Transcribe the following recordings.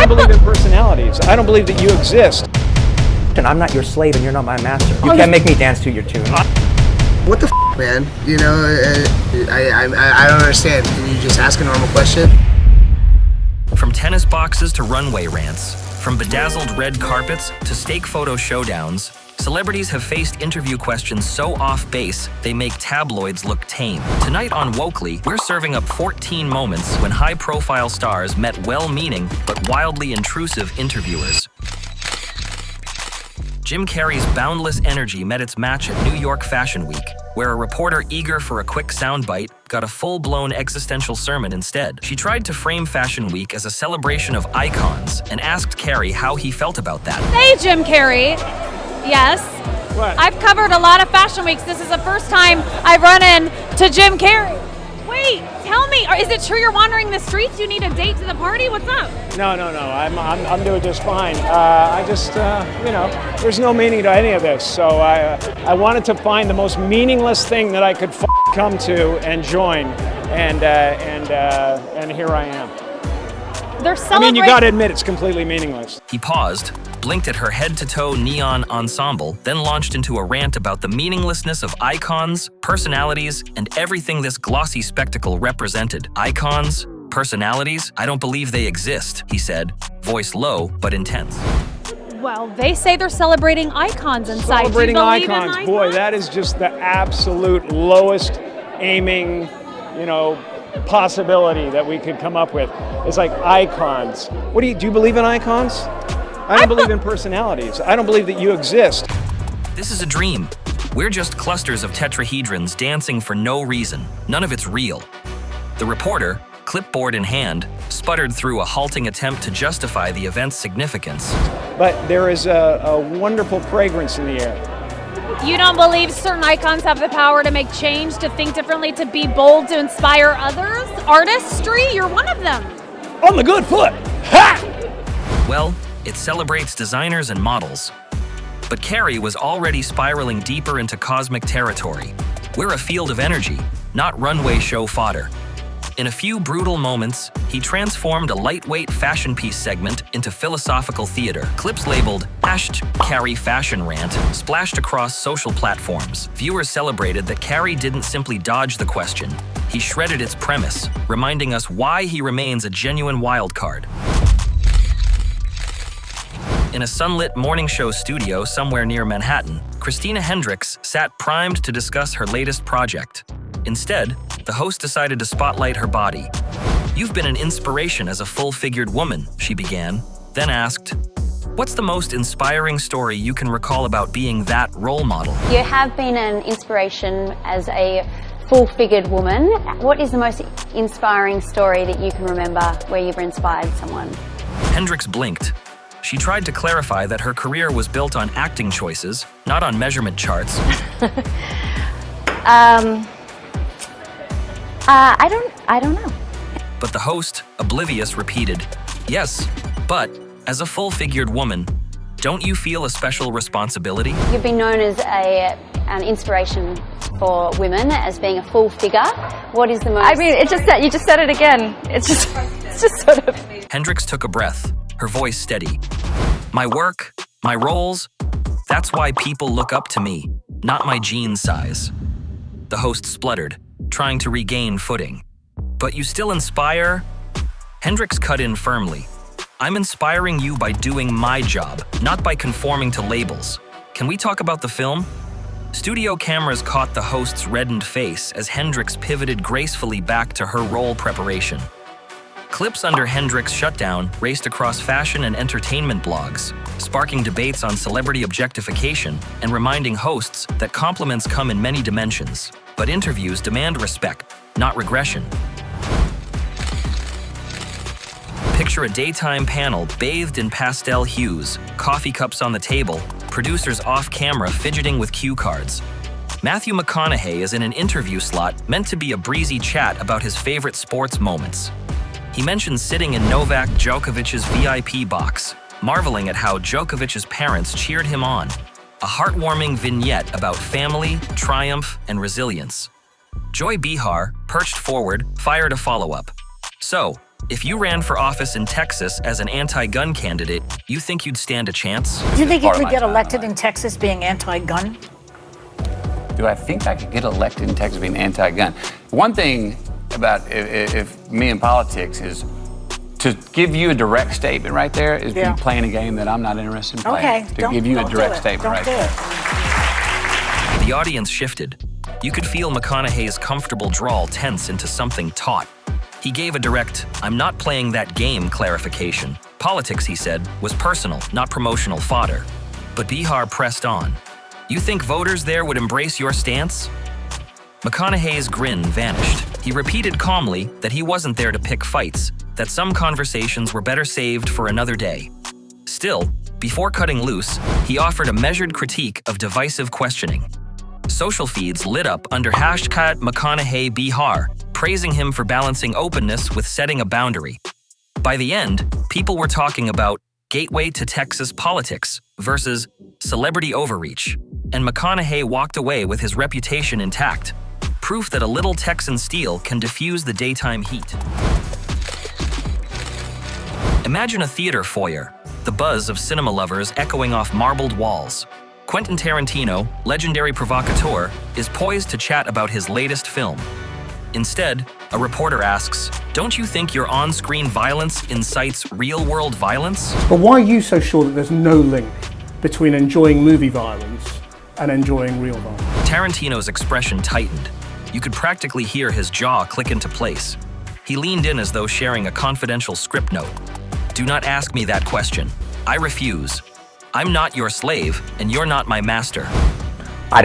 don't believe in personalities. I don't believe that you exist. And I'm not your slave and you're not my master. You can't make me dance to your tune. What the f, man? You know, I don't understand. Can you just ask a normal question? From tennis boxes to runway rants, from bedazzled red carpets to steak photo showdowns, celebrities have faced interview questions so off-base, they make tabloids look tame. Tonight on Wokely, we're serving up 14 moments when high-profile stars met well-meaning but wildly intrusive interviewers. Jim Carrey's boundless energy met its match at New York Fashion Week, where a reporter eager for a quick soundbite got a full-blown existential sermon instead. She tried to frame Fashion Week as a celebration of icons and asked Carrey how he felt about that. Hey, Jim Carrey. Yes. What? I've covered a lot of fashion weeks. This is the first time I've run into Jim Carrey. Wait, tell me, is it true you're wandering the streets? You need a date to the party? What's up? No. I'm doing just fine. I just, there's no meaning to any of this. So I wanted to find the most meaningless thing that I could come to and join, and here I am. They're celebrating. I mean, you got to admit it's completely meaningless. He paused, blinked at her head-to-toe neon ensemble, then launched into a rant about the meaninglessness of icons, personalities, and everything this glossy spectacle represented. Icons? Personalities? I don't believe they exist, he said, voice low but intense. Well, they say they're celebrating icons inside. Celebrating Do you believe in icons. Boy, that is just the absolute lowest aiming, possibility that we could come up with. It's like icons. Do you believe in icons? I don't believe in personalities. I don't believe that you exist. This is a dream. We're just clusters of tetrahedrons dancing for no reason. None of it's real. The reporter, clipboard in hand, sputtered through a halting attempt to justify the event's significance. But there is a wonderful fragrance in the air. You don't believe certain icons have the power to make change, to think differently, to be bold, to inspire others? Artistry? You're one of them. On the good foot! Ha! Well, it celebrates designers and models. But Carrey was already spiraling deeper into cosmic territory. We're a field of energy, not runway show fodder. In a few brutal moments, he transformed a lightweight fashion piece segment into philosophical theater. Clips labeled #Carrey Fashion Rant splashed across social platforms. Viewers celebrated that Carrey didn't simply dodge the question. He shredded its premise, reminding us why he remains a genuine wildcard. In a sunlit morning show studio somewhere near Manhattan, Christina Hendricks sat primed to discuss her latest project. Instead, the host decided to spotlight her body. "You've been an inspiration as a full-figured woman," she began, then asked, "What's the most inspiring story you can recall about being that role model?" You have been an inspiration as a full-figured woman. What is the most inspiring story that you can remember where you've inspired someone? Hendricks blinked. She tried to clarify that her career was built on acting choices, not on measurement charts. I don't know. But the host, oblivious, repeated, "Yes, but as a full-figured woman, don't you feel a special responsibility?" You've been known as an inspiration for women, as being a full figure. What is the most... I mean, you just said it again. It's just sort of... Hendricks took a breath, her voice steady. "My work, my roles, that's why people look up to me, not my jean size." The host spluttered, trying to regain footing. "But you still inspire?" Hendricks cut in firmly. "I'm inspiring you by doing my job, not by conforming to labels. Can we talk about the film?" Studio cameras caught the host's reddened face as Hendricks pivoted gracefully back to her role preparation. Clips under Hendricks' shutdown raced across fashion and entertainment blogs, sparking debates on celebrity objectification and reminding hosts that compliments come in many dimensions, but interviews demand respect, not regression. Picture a daytime panel bathed in pastel hues, coffee cups on the table, producers off-camera fidgeting with cue cards. Matthew McConaughey is in an interview slot meant to be a breezy chat about his favorite sports moments. He mentions sitting in Novak Djokovic's VIP box, marveling at how Djokovic's parents cheered him on. A heartwarming vignette about family, triumph, and resilience. Joy Behar, perched forward, fired a follow-up. "So, If you ran for office in Texas as an anti-gun candidate, you think you'd stand a chance? Do you think you could get elected in Texas being anti-gun? Do I think I could get elected in Texas being anti-gun? One thing about if me in politics is to give you a direct statement right there is be playing a game that I'm not interested in playing. Okay, to give you a direct statement right there. The audience shifted. You could feel McConaughey's comfortable drawl tense into something taut. He gave a direct, "I'm not playing that game" clarification. Politics, he said, was personal, not promotional fodder. But Behar pressed on. You think voters there would embrace your stance? McConaughey's grin vanished. He repeated calmly that he wasn't there to pick fights, that some conversations were better saved for another day. Still, before cutting loose, he offered a measured critique of divisive questioning. Social feeds lit up under hashtag McConaughey Behar, praising him for balancing openness with setting a boundary. By the end, people were talking about gateway to Texas politics versus celebrity overreach, and McConaughey walked away with his reputation intact, proof that a little Texan steel can diffuse the daytime heat. Imagine a theater foyer, the buzz of cinema lovers echoing off marbled walls. Quentin Tarantino, legendary provocateur, is poised to chat about his latest film. Instead, a reporter asks, "Don't you think your on-screen violence incites real-world violence?" But why are you so sure that there's no link between enjoying movie violence and enjoying real violence? Tarantino's expression tightened. You could practically hear his jaw click into place. He leaned in as though sharing a confidential script note. "Do not ask me that question. I refuse. I'm not your slave, and you're not my master." I'm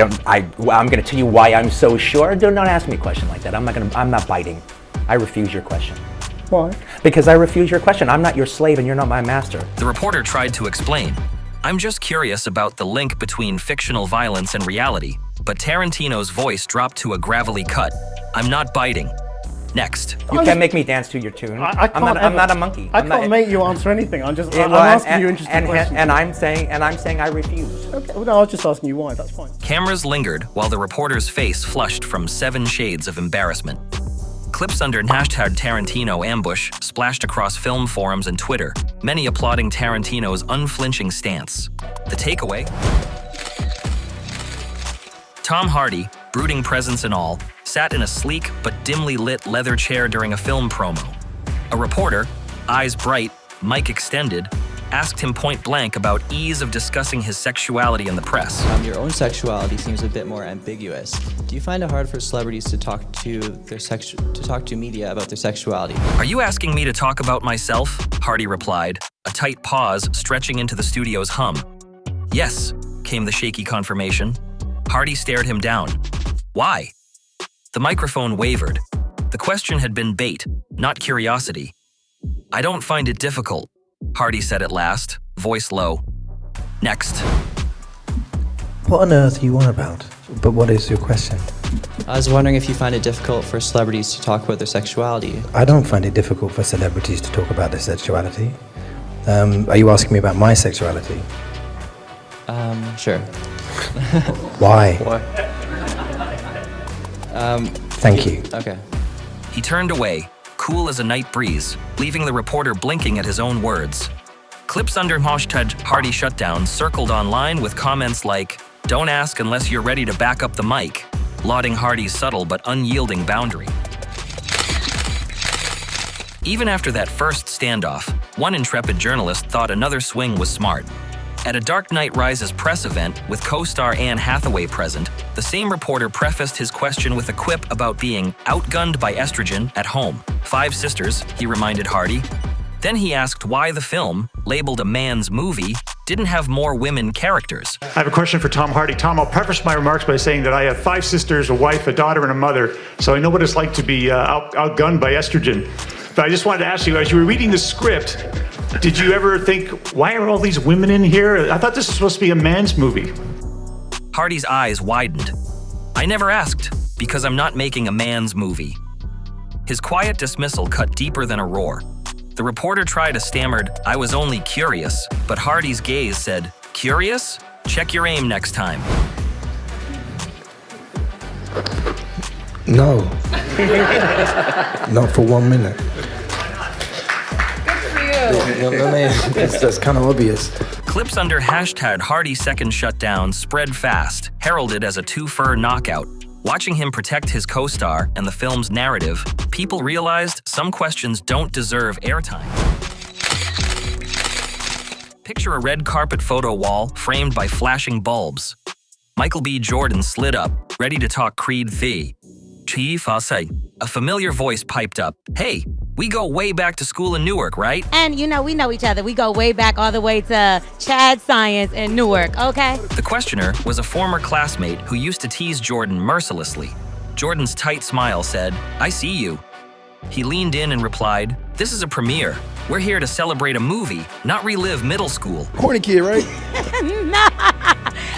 gonna tell you why I'm so sure. Do not ask me a question like that. I'm not biting. I refuse your question. Why? Because I refuse your question. I'm not your slave and you're not my master. The reporter tried to explain. "I'm just curious about the link between fictional violence and reality," but Tarantino's voice dropped to a gravelly cut. "I'm not biting. Next." You can't make me dance to your tune. I'm not a monkey. I can't make you answer anything. I'm asking you interesting questions. And I'm saying I refuse. Okay, well, no, I was just asking you why. That's fine. Cameras lingered while the reporter's face flushed from 7 shades of embarrassment. Clips under hashtag Tarantino ambush splashed across film forums and Twitter, many applauding Tarantino's unflinching stance. The takeaway? Tom Hardy, brooding presence and all, sat in a sleek but dimly lit leather chair during a film promo. A reporter, eyes bright, mic extended, asked him point blank about ease of discussing his sexuality in the press. Your own sexuality seems a bit more ambiguous. Do you find it hard for celebrities to talk to media about their sexuality? Are you asking me to talk about myself? Hardy replied, a tight pause stretching into the studio's hum. Yes, came the shaky confirmation. Hardy stared him down. Why? The microphone wavered. The question had been bait, not curiosity. I don't find it difficult, Hardy said at last, voice low. Next. What on earth are you on about? But what is your question? I was wondering if you find it difficult for celebrities to talk about their sexuality. I don't find it difficult for celebrities to talk about their sexuality. Are you asking me about my sexuality? Sure. Why? Why? Thank you. Okay. He turned away, cool as a night breeze, leaving the reporter blinking at his own words. Clips under hashtag Hardy Shutdown circled online with comments like, "Don't ask unless you're ready to back up the mic," lauding Hardy's subtle but unyielding boundary. Even after that first standoff, one intrepid journalist thought another swing was smart. At a Dark Knight Rises press event with co-star Anne Hathaway present, the same reporter prefaced his question with a quip about being outgunned by estrogen at home. 5 sisters, he reminded Hardy. Then he asked why the film, labeled a man's movie, didn't have more women characters. I have a question for Tom Hardy. Tom, I'll preface my remarks by saying that I have 5 sisters, a wife, a daughter, and a mother, so I know what it's like to be outgunned by estrogen. But I just wanted to ask you, as you were reading the script, did you ever think, why are all these women in here? I thought this was supposed to be a man's movie. Hardy's eyes widened. I never asked, because I'm not making a man's movie. His quiet dismissal cut deeper than a roar. The reporter tried a stammered, I was only curious, but Hardy's gaze said, curious? Check your aim next time. No. Not for 1 minute. That's kind of obvious. Clips under hashtag Hardy second shutdown spread fast, heralded as a two-fer knockout. Watching him protect his co-star and the film's narrative, people realized some questions don't deserve airtime. Picture a red carpet photo wall framed by flashing bulbs. Michael B. Jordan slid up, ready to talk Creed 3. A familiar voice piped up, "Hey, we go way back to school in Newark, right?" And we know each other. We go way back all the way to Chad Science in Newark, okay? The questioner was a former classmate who used to tease Jordan mercilessly. Jordan's tight smile said, "I see you." He leaned in and replied, "This is a premiere. We're here to celebrate a movie, not relive middle school." Corny kid, right? No,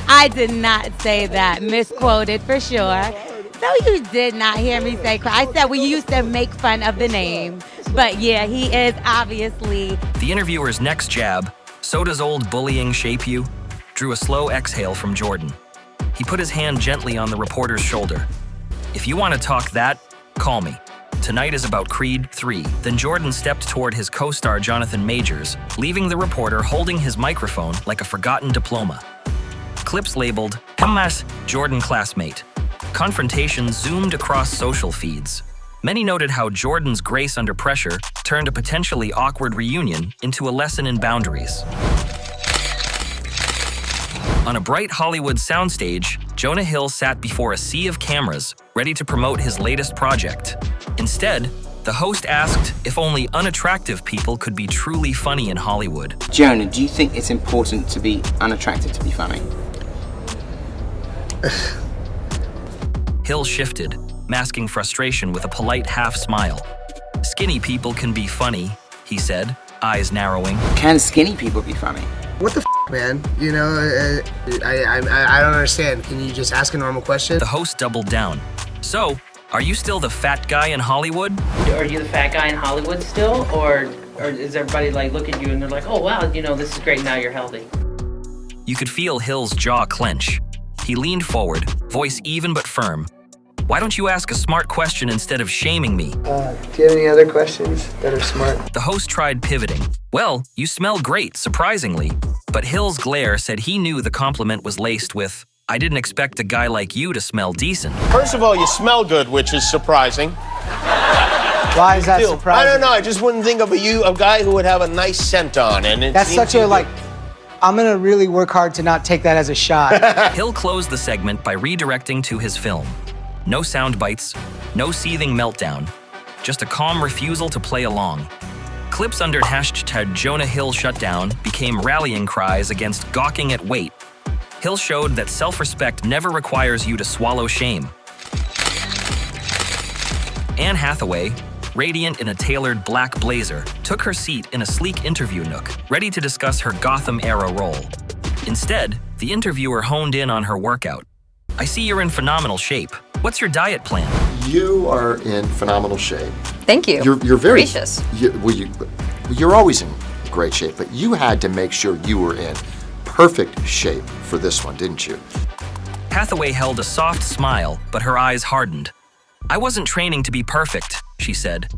I did not say that. Misquoted for sure. No, you did not hear me say I said we used to make fun of the name. But yeah, he is obviously. The interviewer's next jab, "So does old bullying shape you?" drew a slow exhale from Jordan. He put his hand gently on the reporter's shoulder. "If you want to talk that, call me. Tonight is about Creed 3. Then Jordan stepped toward his co-star Jonathan Majors, leaving the reporter holding his microphone like a forgotten diploma. Clips labeled, "Hamas Jordan classmate." Confrontations zoomed across social feeds. Many noted how Jordan's grace under pressure turned a potentially awkward reunion into a lesson in boundaries. On a bright Hollywood soundstage, Jonah Hill sat before a sea of cameras, ready to promote his latest project. Instead, the host asked if only unattractive people could be truly funny in Hollywood. Jonah, do you think it's important to be unattractive to be funny? Hill shifted, masking frustration with a polite half-smile. "Skinny people can be funny," he said, eyes narrowing. Can skinny people be funny? What the man? I don't understand. Can you just ask a normal question? The host doubled down. "So, are you still the fat guy in Hollywood?" Are you the fat guy in Hollywood still? Or is everybody like look at you and they're like, "Oh wow, this is great, now you're healthy"? You could feel Hill's jaw clench. He leaned forward, voice even but firm. "Why don't you ask a smart question instead of shaming me?" Do you have any other questions that are smart? The host tried pivoting. "Well, you smell great, surprisingly." But Hill's glare said he knew the compliment was laced with, "I didn't expect a guy like you to smell decent." First of all, you smell good, which is surprising. Why is that surprising? I don't know. I just wouldn't think of a guy who would have a nice scent on. And that's such a I'm gonna really work hard to not take that as a shot. Hill closed the segment by redirecting to his film. No sound bites, no seething meltdown, just a calm refusal to play along. Clips under hashtag Jonah Hill shutdown became rallying cries against gawking at weight. Hill showed that self-respect never requires you to swallow shame. Anne Hathaway, radiant in a tailored black blazer, took her seat in a sleek interview nook, ready to discuss her Gotham-era role. Instead, the interviewer honed in on her workout. "I see you're in phenomenal shape. What's your diet plan?" You are in phenomenal shape. Thank you. You're very gracious. You're always in great shape, but you had to make sure you were in perfect shape for this one, didn't you? Hathaway held a soft smile, but her eyes hardened. "I wasn't training to be perfect," she said.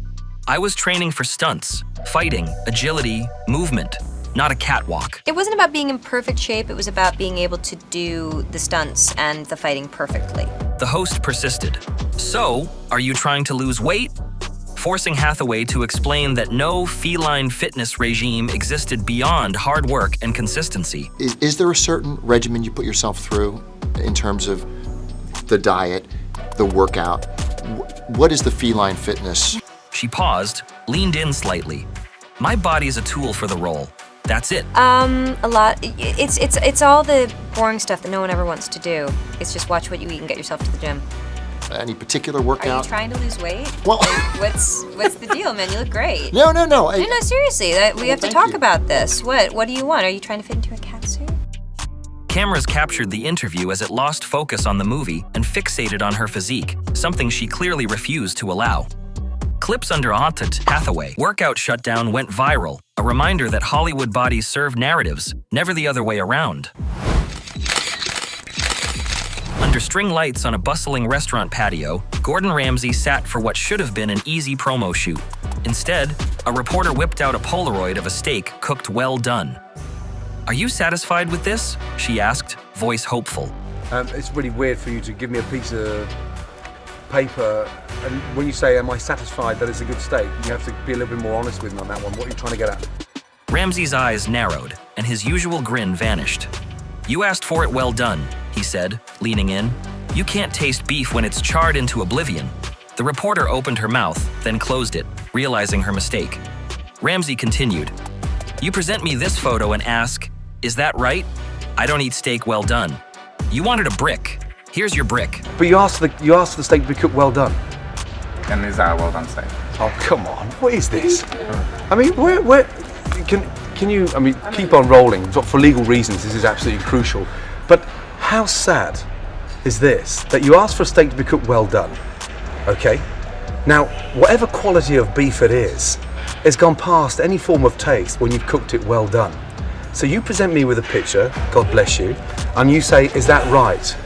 "I was training for stunts, fighting, agility, movement, not a catwalk." It wasn't about being in perfect shape, it was about being able to do the stunts and the fighting perfectly. The host persisted. "So, are you trying to lose weight?" Forcing Hathaway to explain that no feline fitness regime existed beyond hard work and consistency. Is there a certain regimen you put yourself through in terms of the diet, the workout? What is the feline fitness? She paused, leaned in slightly. "My body's a tool for the role. That's it." A lot. It's all the boring stuff that no one ever wants to do. It's just watch what you eat and get yourself to the gym. Any particular Are workout? you trying to lose weight? Well, what's the deal, man? You look great. No. No, seriously. We have to talk about this. What do you want? Are you trying to fit into a cat suit? Cameras captured the interview as it lost focus on the movie and fixated on her physique, something she clearly refused to allow. Clips under Hathaway workout shutdown went viral, a reminder that Hollywood bodies serve narratives, never the other way around. Under string lights on a bustling restaurant patio, Gordon Ramsay sat for what should have been an easy promo shoot. Instead, a reporter whipped out a Polaroid of a steak cooked well done. "Are you satisfied with this?" she asked, voice hopeful. It's really weird for you to give me a piece of paper, and when you say, am I satisfied that it's a good steak, you have to be a little bit more honest with me on that one. What are you trying to get at? Ramsey's eyes narrowed, and his usual grin vanished. "You asked for it well done," he said, leaning in. "You can't taste beef when it's charred into oblivion." The reporter opened her mouth, then closed it, realizing her mistake. Ramsey continued, "You present me this photo and ask, 'Is that right?' I don't eat steak well done. You wanted a brick. Here's your brick." But you asked the steak to be cooked well done. And is that a well done steak? Oh, come on. What is this? I mean, where can you, I mean, keep on rolling. For legal reasons, this is absolutely crucial. But how sad is this, that you asked for a steak to be cooked well done, okay? Now, whatever quality of beef it is, it's gone past any form of taste when you've cooked it well done. So you present me with a picture, God bless you, and you say, "Is that right?"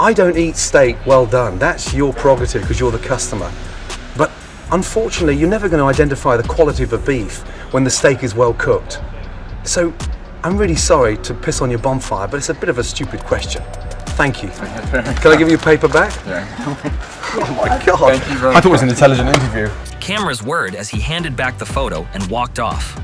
I don't eat steak well done. That's your prerogative because you're the customer. But unfortunately, you're never going to identify the quality of a beef when the steak is well cooked. So I'm really sorry to piss on your bonfire, but it's a bit of a stupid question. Thank you. Can I give you a paper back? Yeah. Oh my God. Thank you very much. I thought it was an intelligent interview. Cameras whirred as he handed back the photo and walked off.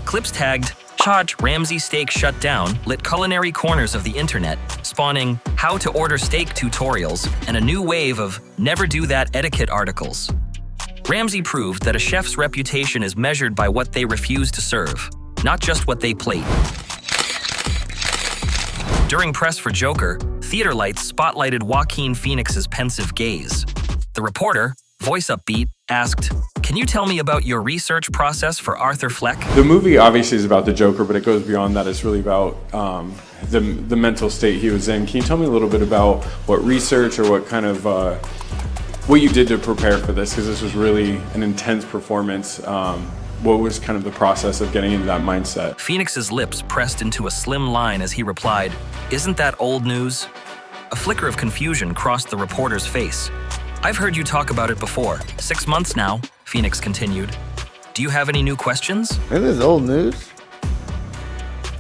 Clips tagged, "Charge Ramsey Steak Shut Down" lit culinary corners of the internet, spawning how to order steak tutorials and a new wave of never do that etiquette articles. Ramsey proved that a chef's reputation is measured by what they refuse to serve, not just what they plate. During press for Joker, theater lights spotlighted Joaquin Phoenix's pensive gaze. The reporter, voice upbeat, asked, "Can you tell me about your research process for Arthur Fleck?" The movie obviously is about the Joker, but it goes beyond that. It's really about the mental state he was in. Can you tell me a little bit about what research or what kind of what you did to prepare for this? Because this was really an intense performance. What was kind of the process of getting into that mindset? Phoenix's lips pressed into a slim line as he replied, "Isn't that old news?" A flicker of confusion crossed the reporter's face. "I've heard you talk about it before. 6 months now," Phoenix continued. "Do you have any new questions?" Isn't this old news?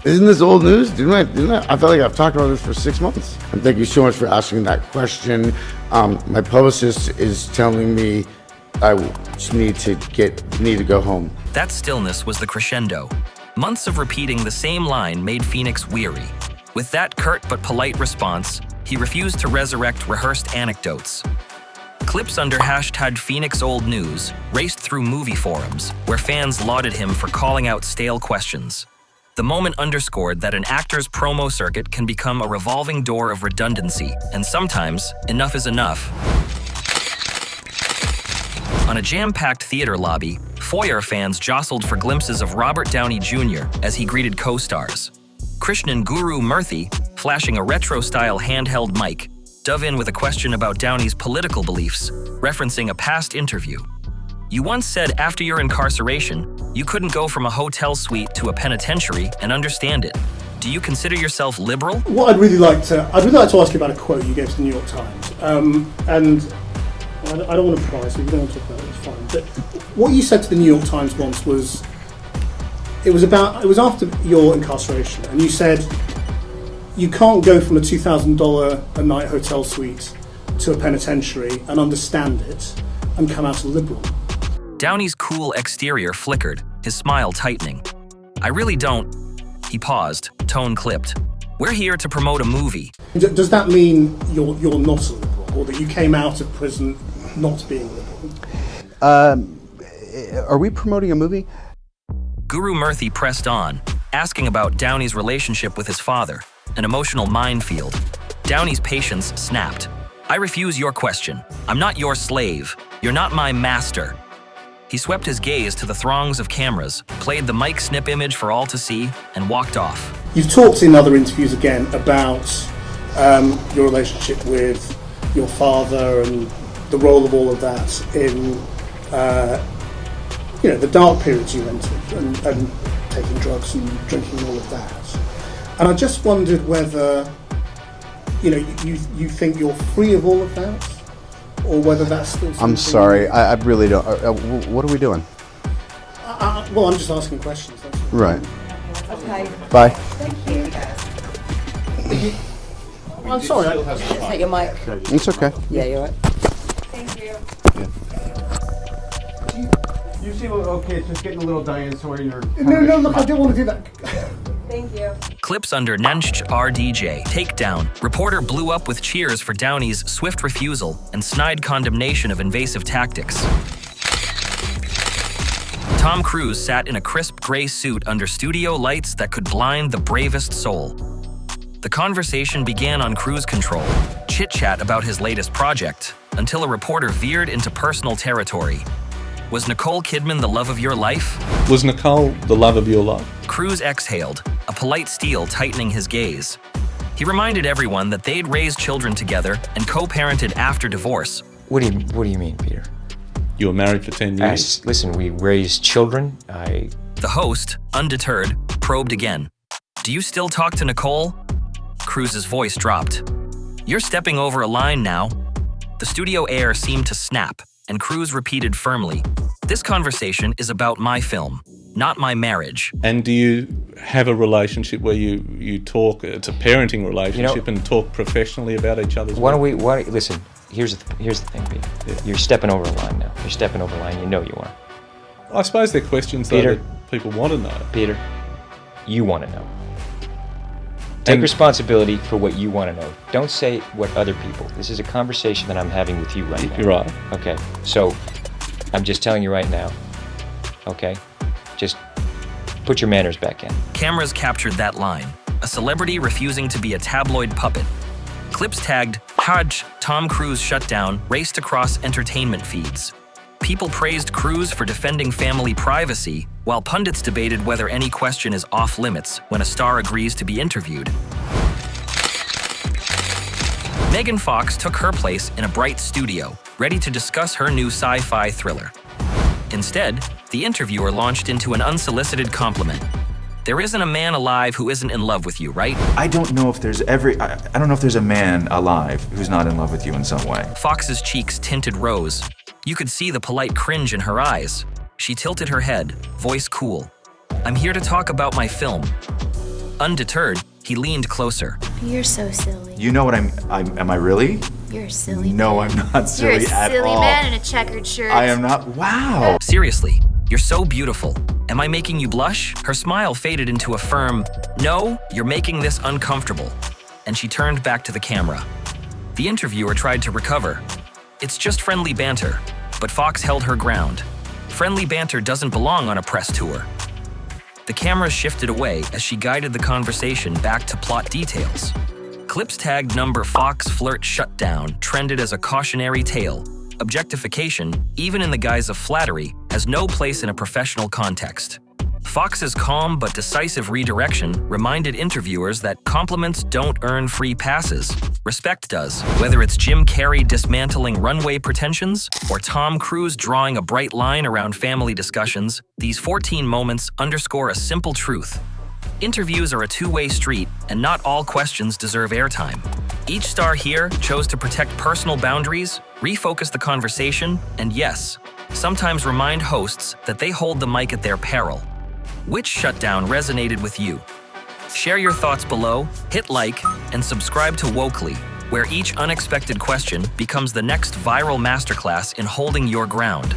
Isn't this old news? I feel like I've talked about this for 6 months. And thank you so much for asking that question. My publicist is telling me I just need to go home. That stillness was the crescendo. Months of repeating the same line made Phoenix weary. With that curt but polite response, he refused to resurrect rehearsed anecdotes. Clips under #PhoenixOldNews raced through movie forums, where fans lauded him for calling out stale questions. The moment underscored that an actor's promo circuit can become a revolving door of redundancy, and sometimes enough is enough. On a jam-packed theater lobby, foyer fans jostled for glimpses of Robert Downey Jr. as he greeted co-stars. Krishnan Guru Murthy, flashing a retro-style handheld mic, dove in with a question about Downey's political beliefs, referencing a past interview. "You once said after your incarceration, you couldn't go from a hotel suite to a penitentiary and understand it. Do you consider yourself liberal?" What I'd really like to ask you about a quote you gave to the New York Times, and I don't want to pry, so if you don't want to talk about it, it's fine. But what you said to the New York Times once was, it was after your incarceration, and you said you can't go from a $2,000 a night hotel suite to a penitentiary and understand it and come out a liberal. Downey's cool exterior flickered, his smile tightening. "I really don't." He paused, tone clipped. "We're here to promote a movie." Does that mean you're not a liberal, or that you came out of prison not being liberal? Are we promoting a movie? Guru Murthy pressed on, asking about Downey's relationship with his father, an emotional minefield. Downey's patience snapped. "I refuse your question. I'm not your slave. You're not my master." He swept his gaze to the throngs of cameras, played the mic snip image for all to see, and walked off. You've talked in other interviews again about your relationship with your father and the role of all of that in the dark periods you went through and taking drugs and drinking, all of that. And I just wondered whether you think you're free of all of that, or whether that's still something. I'm sorry, I really don't. What are we doing? Well, I'm just asking questions. That's all. Right. Okay. Bye. Thank you. I'm sorry. Take your mic. It's okay. Yeah, you're right. Thank you. You seem okay. It's just getting a little dinosaur in your. No, look, I don't want to do that. Thank you. Clips under Nench RDJ. Takedown. Reporter blew up with cheers for Downey's swift refusal and snide condemnation of invasive tactics. Tom Cruise sat in a crisp gray suit under studio lights that could blind the bravest soul. The conversation began on cruise control, chit-chat about his latest project, until a reporter veered into personal territory. Was Nicole Kidman the love of your life? Was Nicole the love of your life? Cruise exhaled, a polite steel tightening his gaze. He reminded everyone that they'd raised children together and co-parented after divorce. What do you mean, Peter? You were married for 10 years. Listen, we raised children. The host, undeterred, probed again. Do you still talk to Nicole? Cruise's voice dropped. You're stepping over a line now. The studio air seemed to snap, and Cruise repeated firmly, this conversation is about my film, not my marriage. And do you have a relationship where you talk, it's a parenting relationship, and talk professionally about each other's work? Listen, here's the thing, Peter. Yeah. You're stepping over a line now. You're stepping over a line, you know you are. I suppose they're questions Peter, that people want to know. Peter, you want to know. Take responsibility for what you want to know. Don't say what other people. This is a conversation that I'm having with you right now. You're right. Okay, so I'm just telling you right now, okay? Just put your manners back in. Cameras captured that line, a celebrity refusing to be a tabloid puppet. Clips tagged, Hajj, Tom Cruise shutdown, raced across entertainment feeds. People praised Cruise for defending family privacy, while pundits debated whether any question is off limits when a star agrees to be interviewed. Megan Fox took her place in a bright studio, ready to discuss her new sci-fi thriller. Instead, the interviewer launched into an unsolicited compliment. There isn't a man alive who isn't in love with you, right? I don't know if there's I don't know if there's a man alive who's not in love with you in some way. Fox's cheeks tinted rose. You could see the polite cringe in her eyes. She tilted her head, voice cool. I'm here to talk about my film. Undeterred, he leaned closer. You're so silly. You know what am I really? You're a silly No, man. I'm not silly You're a at silly all. man in a checkered shirt. I am not. Wow. Seriously, you're so beautiful. Am I making you blush? Her smile faded into a firm, no, you're making this uncomfortable. And she turned back to the camera. The interviewer tried to recover. It's just friendly banter, but Fox held her ground. Friendly banter doesn't belong on a press tour. The camera shifted away as she guided the conversation back to plot details. Clips tagged number Fox flirt shutdown trended as a cautionary tale. Objectification, even in the guise of flattery, has no place in a professional context. Fox's calm but decisive redirection reminded interviewers that compliments don't earn free passes. Respect does, whether it's Jim Carrey dismantling runway pretensions or Tom Cruise drawing a bright line around family discussions. These 14 moments underscore a simple truth. Interviews are a two-way street, and not all questions deserve airtime. Each star here chose to protect personal boundaries, refocus the conversation, and yes, sometimes remind hosts that they hold the mic at their peril. Which shutdown resonated with you? Share your thoughts below, hit like, and subscribe to Wokely, where each unexpected question becomes the next viral masterclass in holding your ground.